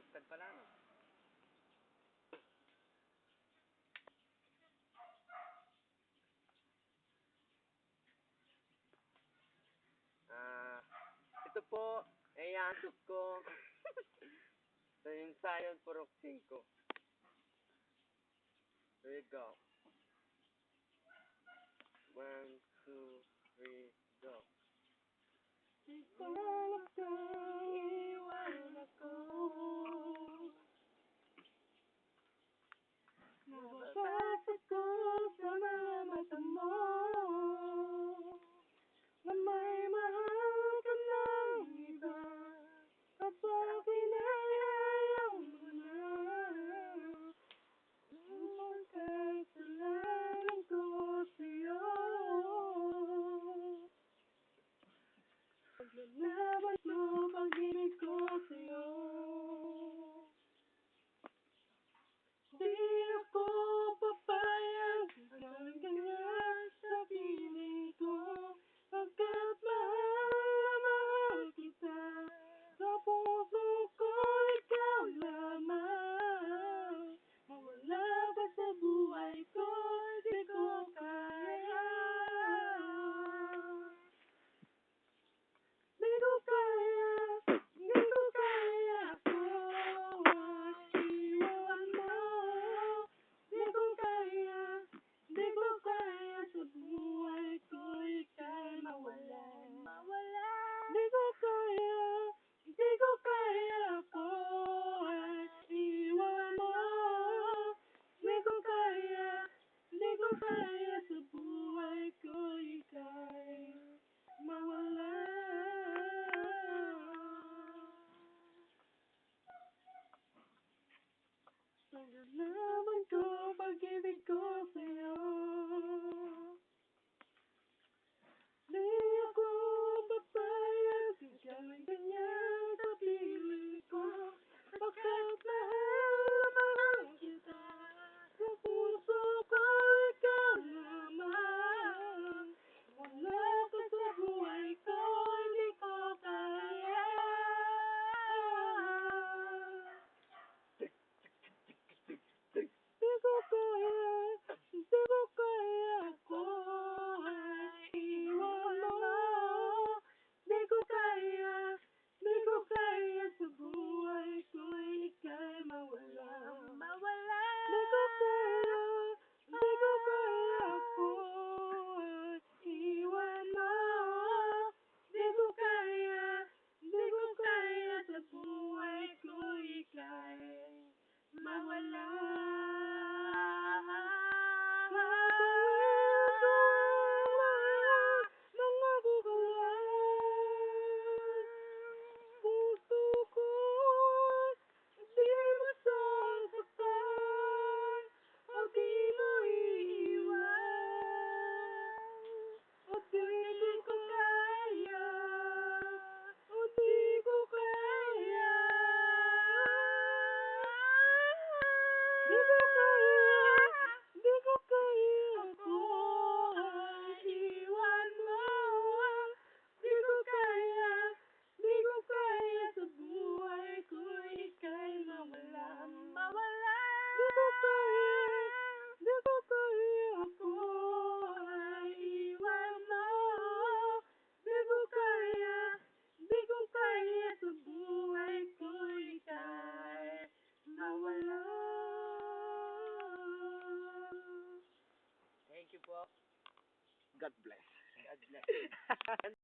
baliktad pala, no? Ito po, ay ansok ko sa ensayo purok 5. Here we go. 1, 2, 3, go. Iwan ka, iwan ako. Nababasa ko sa mga mata mo na may mahal ka ng iba, at sa akin ay ayaw mo na. Ang kasalanan ko sa'yo, paglalaban mo pag-ibig ko sa'yo. Di ako papayag na gawin ka nga sa piling ko, pagkat mahal na mahal kita. Sa puso ko ikaw lamang, mawala ka sa buhay ko, di ko kaya. Di ko kaya ako at iwan mo. Di ko kaya sa buhay ko ika'y mawalan. Di ko kaya ako at iwan mo. Di ko kaya sa buhay ko ika'y mawalan. Paglalaban ko pag-ibig ko sa'yo. Di ako papayag na gawin ka niya sa piling ko, pagkat mahal na mahal kita. Sa puso ko ikaw lamang, wala ka sa buhay ko, hindi ko kaya. Di ko kaya ako ay iwan mo. Di ko kaya sa buhay ko ika'y mawalan. Di ko kaya ako at iwan mo. Di ko kaya sa buhay ko ika'y mawalan. Nangako ka lang, puso ko'y di masasaktan, o di mo iiwan, o di ko kaya, o di ko kaya. Di ko kaya ako ay iwan mo. Di ko kaya sa buhay ko ika'y mawalan. Di ko kaya ako ay iwan mo. Di ko kaya sa buhay ko ika'y mawalan. Thank you po. God bless. God bless.